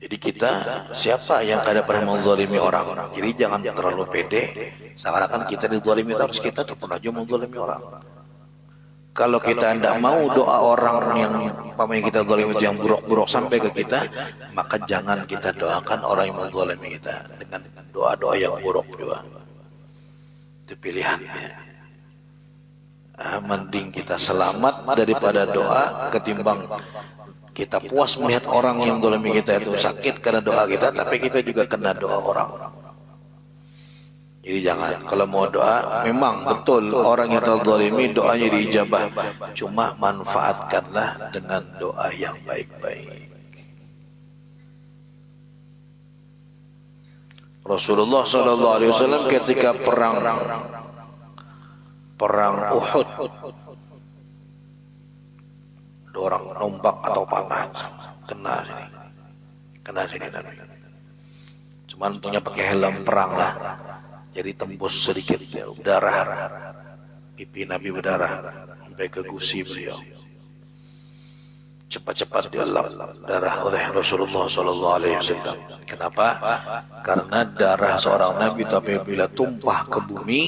Jadi kita siapa yang kada pernah menzalimi orang? Jadi jangan terlalu pede seakan-akan kita dizalimi terus, kita tuh pernah juga menzalimi orang. Kalau kita tidak mau doa orang yang pamanya kita zalim itu yang buruk-buruk sampai ke kita, maka jangan kita doakan orang yang menzalimi kita dengan doa-doa yang buruk juga. Itu pilihannya. Mending kita selamat daripada doa ketimbang kita puas melihat orang yang zalimi kita itu sakit karena doa kita, tapi kita juga kena doa orang. Jadi jangan, kalau mau doa, memang betul orang yang terzalimi doanya diijabah. Cuma manfaatkanlah dengan doa yang baik-baik. Rasulullah SAW ketika perang Uhud, ada orang nombak atau panah kena sini Nabi. Cuman punya pakai helm perang lah. Jadi tembus sedikit darah, pipi Nabi berdarah sampai ke gusi beliau. Cepat-cepat dielap darah oleh Rasulullah SAW. Kenapa? Karena darah seorang Nabi itu apabila tumpah ke bumi,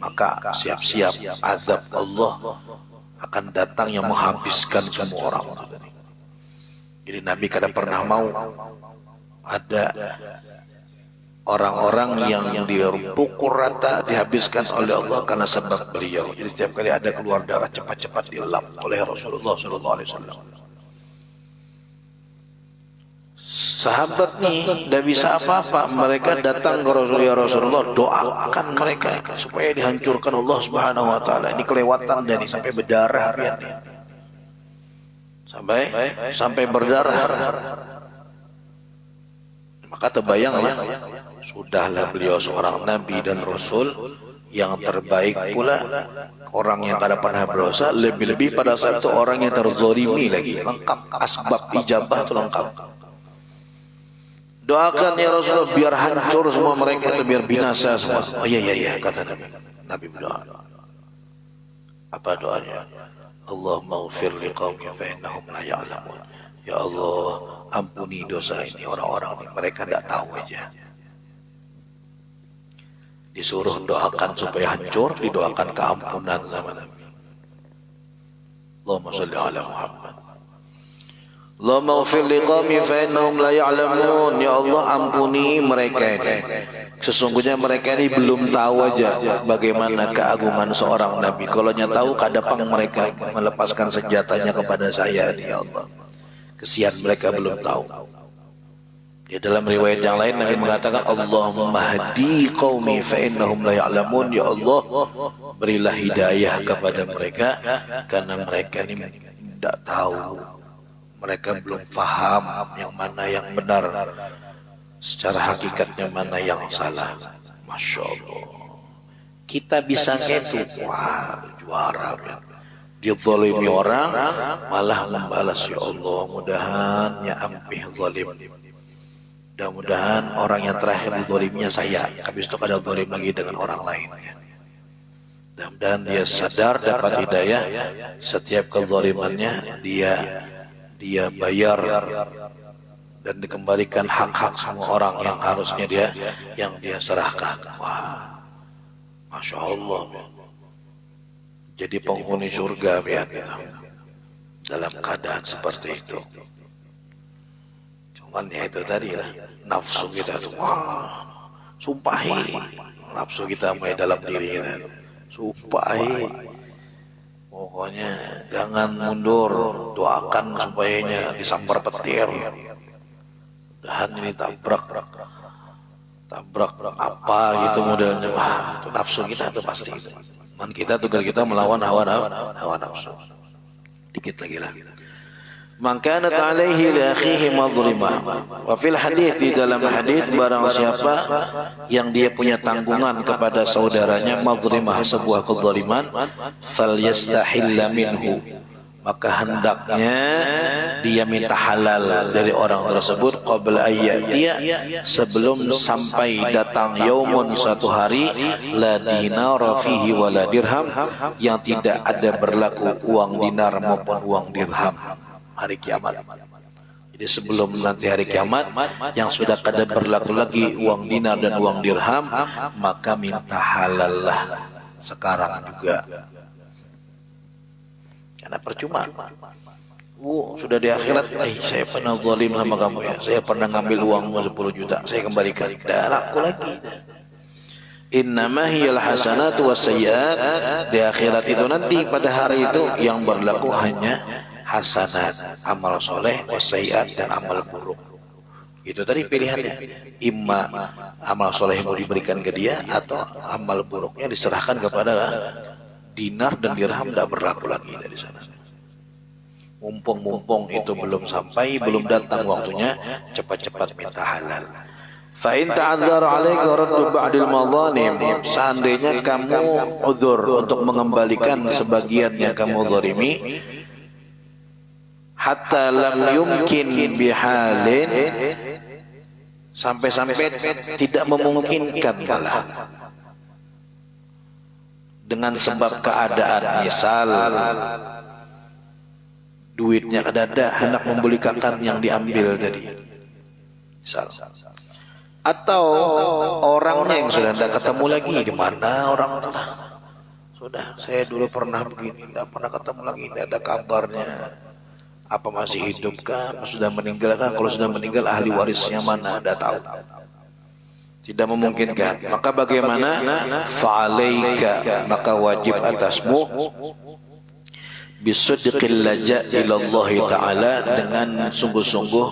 maka siap-siap azab Allah akan datang yang menghabiskan semua orang. Jadi Nabi kada pernah mau ada orang-orang yang dipukul rata dihabiskan oleh Allah karena sebab beliau. Jadi setiap kali ada keluar darah cepat-cepat dielap oleh Rasulullah SAW. Sahabat nih tidak bisa apa-apa, mereka datang ke Rasulullah, doakan mereka supaya dihancurkan Allah Subhanahu Wa Taala. Ini kelewatan dan sampai berdarah, sampai berdarah. Maka terbayang ya, sudahlah beliau seorang Nabi dan Rasul yang terbaik pula, orang yang kada pernah berdosa, lebih-lebih pada saat itu orang yang terzalimi lagi, lengkap asbab ijabah itu lengkap. Doakan ya Rasulullah biar hancur semua mereka itu, biar binasa semua. Oh iya kata Nabi. Nabi berdoa. Apa doanya? Allahumma ighfir liqaumi fa innahum la ya'lamun. Ya Allah, ampuni dosa ini orang-orang ini, mereka tidak tahu aja. Disuruh doakan supaya hancur, didoakan keampunan sama Nabi. Allahumma shalli ala Muhammad. Allahumma ighfir liqaumi fa innahum la ya'lamun. Ya Allah, ampuni mereka ini. Sesungguhnya mereka ini belum tahu aja bagaimana keagungan seorang Nabi. Kalau tahu kadang mereka melepaskan senjatanya kepada saya, ya Allah. Kesian mereka belum tahu. Ya, dalam riwayat yang lain Nabi mengatakan Allahumma hadi qaumi fa innahum la ya'lamun. Ya Allah, berilah hidayah kepada mereka karena mereka ini tidak tahu. Mereka belum paham yang mana yang benar, secara hakikatnya mana yang salah. Masya Allah. Kita bisa gitu, wah juara ya. Dizalimi orang malah membalas, ya Allah, mudahan ya ampih zalim. Mudah-mudahan orang yang terakhir dizalimnya saya, habis itu ada zalim lagi dengan orang lain ya. Mudah-mudahan dia sadar, dapat hidayah, setiap kezalimannya dia bayar dan dikembalikan hak-hak semua orang yang harusnya dia serahkan. Wah, Masya Allah. Jadi penghuni surga ya, dalam keadaan seperti itu. Cuman ya itu tadi lah, nafsu kita tuh, wah, sumpahi nafsu kita main dalam diri kita, sumpahi. Pokoknya jangan mundur, doakan supaya disambar petir. Dan ini tabrak apa gitu modelnya. Wah, itu nafsu kita tuh pasti. Man kita tugas kita melawan hawa nafsu. Dikit lagi. Man kanat alaihi li akhihi madrimah. Wa fil hadis, di dalam hadis, barang siapa yang dia punya tanggungan kepada saudaranya, madrimah, sebuah kezaliman, falyastahilla minhu, maka hendaknya dia minta halal dari orang tersebut qabla ayyatiya, sebelum sampai datang yaumun, suatu hari, la dinara fihi wa la dirham, yang tidak ada berlaku uang dinar maupun uang dirham, hari kiamat. Jadi sebelum nanti hari kiamat yang sudah kada berlaku lagi uang dinar dan uang dirham, maka minta halal lah sekarang juga. Karena percuma. Sudah di akhirat, saya pernah zalim sama kamu ya, saya pernah ngambil uangmu 10 juta, saya kembalikan. Tidak laku lagi. Innama hiyal hasanatu wassayiat. Di akhirat itu nanti, pada hari itu yang berlaku hanya hasanat, amal soleh, wassayiat, dan amal buruk. Itu tadi pilihannya. Imma amal soleh mau diberikan ke dia, atau amal buruknya diserahkan kepada dinar dan dirham, tidak berlaku lagi dari sana. Mumpung itu belum sampai, belum datang waktunya, cepat-cepat minta halal. Fa in ta'adzara 'alaika raddu ba'dil madhalim, seandainya kamu uzur untuk mengembalikan sebagian yang kamu zalimi, hatta lam yumkin bihalin, sampai-sampai tidak memungkinkan malah, dengan sebab keadaan, misal duitnya ada, hendak membelikan yang diambil tadi, misal, atau orangnya yang sudah tidak ketemu lagi. Di mana orang itu? Sudah, saya dulu pernah begini, tidak pernah ketemu lagi, tidak ada kabarnya. Apa masih hidup kah? Sudah meninggal kah? Kalau sudah meninggal, ahli warisnya mana? Tidak tahu. Tidak memungkinkan. Maka bagaimana? Fa'alaika, maka wajib atasmu, bisidqil laja' ilallah ta'ala, dengan sungguh-sungguh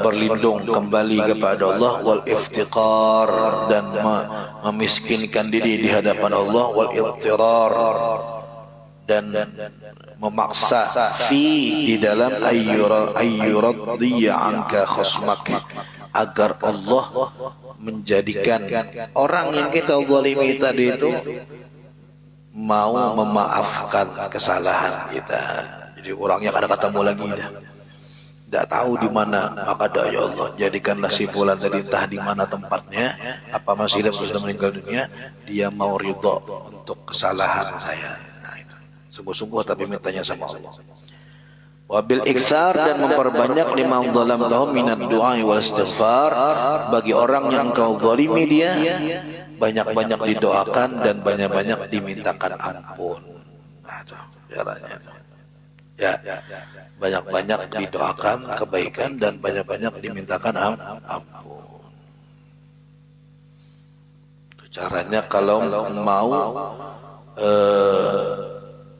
berlindung kembali kepada Allah, wal iftiqar, dan memiskinkan diri di hadapan Allah, wal ittirar, dan memaksa di dalam ayyuraddiya anka khasmak, agar Allah menjadikan orang yang kita zalimi tadi itu mau memaafkan kesalahan kita. Jadi orangnya kada ketemu lagi dah. tidak tahu di mana, maka doa ya Allah jadikanlah si fulan tadi entah di mana tempatnya, apa masih hidup sudah meninggal dunia, dia mau ridho untuk kesalahan saya. Nah, itu sungguh-sungguh tapi mintanya sama Allah. Wabil iksar, dan memperbanyak liman zalamtahu minad du'a wal istighfar, bagi orang yang engkau zalimi dia banyak-banyak didoakan dan banyak-banyak dimintakan ampun. Nah, itu caranya. Ya, banyak-banyak didoakan kebaikan dan banyak-banyak dimintakan ampun. Itu caranya kalau mau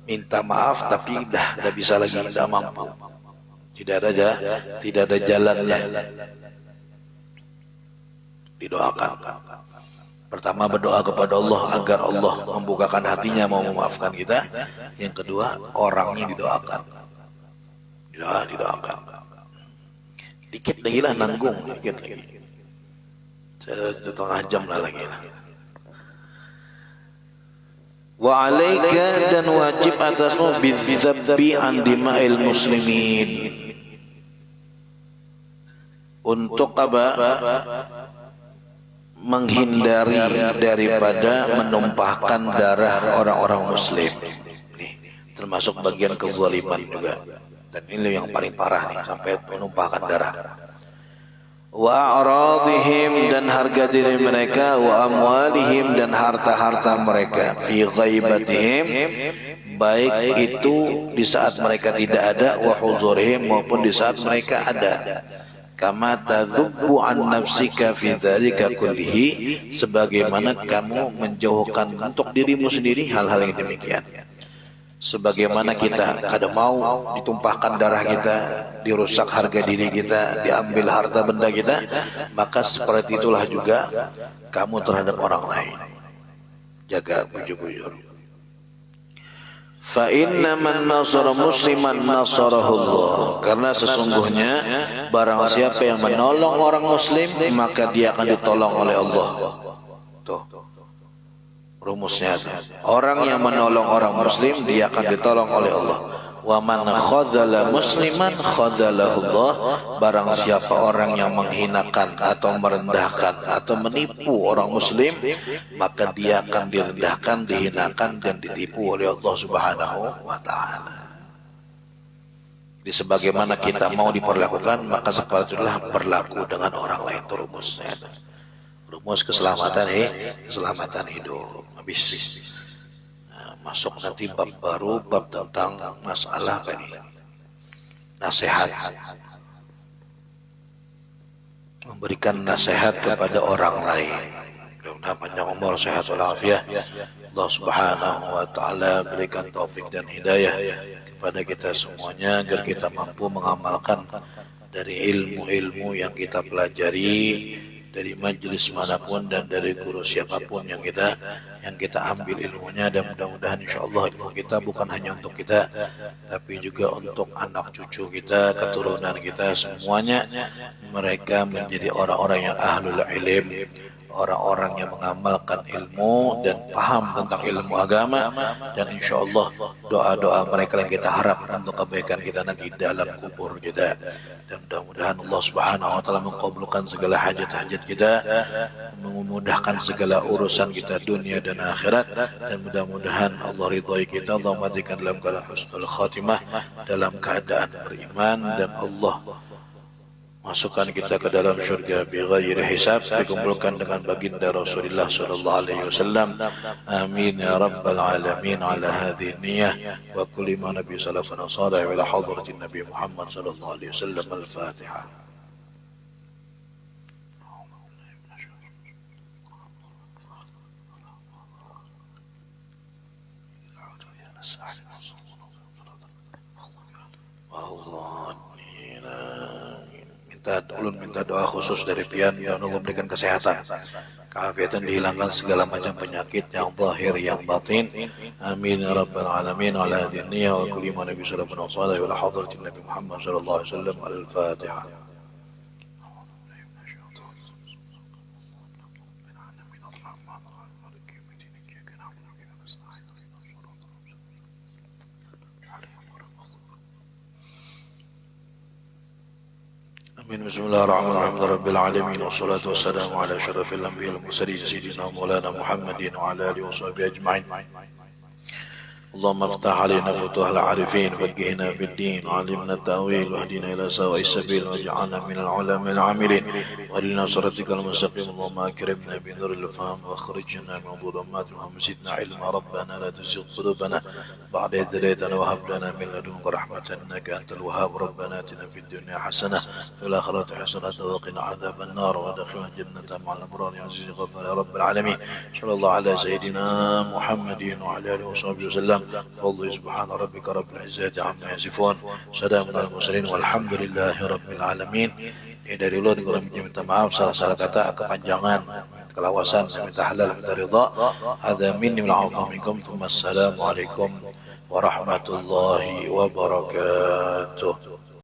minta maaf tapi dah bisa lagi, tidak mampu, tidak ada jalannya, didoakan. Pertama berdoa kepada Allah agar Allah membukakan hatinya mau memaafkan kita. Yang kedua orangnya didoakan. Didoakan. Dikit lagi lah nanggung, dikit lagi. Setengah jam lah lagi. Wa alaika, dan wajib atasmu bidzabbi an dima'il muslimin. Untuk apa? Menghindari daripada menumpahkan darah orang-orang muslim. Nih, termasuk bagian kezaliman juga. Dan ini yang paling parah nih, sampai menumpahkan darah. Wa a'radihim, dan harga diri mereka, wa amwalihim, dan harta-harta mereka, fi ghaibatihim, baik itu di saat mereka tidak ada, wa hudurihim, maupun di saat mereka ada. Kama tadzubbu an nafsika fi dzalika kullihi, sebagaimana kamu menjauhkan untuk dirimu sendiri hal-hal yang demikian. Sebagaimana kita kada mau ditumpahkan darah kita, dirusak harga diri kita, diambil harta benda kita, maka seperti itulah juga kamu terhadap orang lain. Jaga bujur-bujur. Fa inna man nasara musliman nasarahullah, karena sesungguhnya barang siapa yang menolong orang muslim maka dia akan ditolong oleh Allah. Tuh rumusnya tuh. Orang yang menolong orang muslim dia akan ditolong oleh Allah. Wa man khadzala musliman khadzalahullah, barang siapa orang yang menghinakan atau merendahkan atau menipu orang muslim maka dia akan direndahkan, dihinakan dan ditipu oleh Allah Subhanahu wa taala. Jadi sebagaimana kita mau diperlakukan maka seperti itulah berlaku dengan orang lain. Itu rumusnya. Rumus keselamatan hidup. Habis. Masuk nanti bab baru, bab tentang masalah apa ini? Nasihat. Memberikan nasihat kepada orang lain. Mudah-mudahan panjang umur, sehat walafiat. Allah Subhanahu wa taala berikan taufik dan hidayah kepada kita semuanya agar kita mampu mengamalkan dari ilmu-ilmu yang kita pelajari dari majelis manapun dan dari guru siapapun yang kita ambil ilmunya, dan mudah-mudahan insyaallah ilmu kita bukan hanya untuk kita tapi juga untuk anak cucu kita, keturunan kita semuanya, mereka menjadi orang-orang yang ahlul ilm, orang-orang yang mengamalkan ilmu dan paham tentang ilmu agama, dan insyaallah doa-doa mereka yang kita harap untuk kebaikan kita nanti dalam kubur kita. Dan mudah-mudahan Allah Subhanahu wa taala mengabulkan segala hajat-hajat kita, memudahkan segala urusan kita dunia dan akhirat, dan mudah-mudahan Allah ridhai kita. Allah matikan dalam keadaan husnul khatimah, dalam keadaan beriman, dan Allah masukkan kita ke dalam syurga bighairi hisab, dikumpulkan dengan baginda Rasulullah sallallahu alaihi wasallam. Amin ya rabbal alamin. Ala hadhihi niyyah wa kulli ma nabi salafana salih ila hadratin nabi Muhammad sallallahu alaihi wasallam. Al-Fatihah. Ulun minta doa khusus dari pian, ya Allah berikan kesehatan, keafiatan, dihilangkan segala macam penyakit yang zahir yang batin. Amin ya rabbal alamin. Ala hadhihi niyyah wa kulli ma nabi sallallahu alaihi wasallam wa hadratin nabi Muhammad sallallahu alaihi wasallam. Al-Fatihah. Amin. Bismillahirrahmanirrahim. Rabbil alamin wassalatu wassalamu ala asyrafil anbiya'i wal mursalin sayyidina Maulana Muhammadin wa ala alihi washabihi ajma'in. اللهم افتح علينا فتوح العارفين فقهنا بالدين وعلمنا التأويل واهدنا إلى سواء السبيل واجعلنا من العلماء العاملين وإلنا صراطك المستقيم. اللهم أكرمنا بنور الفهم واخرجنا من ظلمات الوهم زدنا علما ربنا لا تزغ قلوبنا بعد إذ هديتنا وهب لنا من لدنك رحمة إنك أنت الوهاب. ربنا آتنا في الدنيا حسنة وفي الآخرة حسنة وقنا عذاب النار وادخلنا الجنة مع الأبرار يا عزيز غفار يا رب العالمين. صلى الله على سيدنا محمد وعلى آله وصحبه وسلم. فضل سبحان ربك رب العزة عما يصفون سلام على المرسلين والحمد لله رب العالمين. Ini dari Allah minta maaf salah-salah kata kepanjangan kelawasan saya minta halal minta ridha. Hadza minni wal afu minkum. Assalamualaikum warahmatullahi wabarakatuh.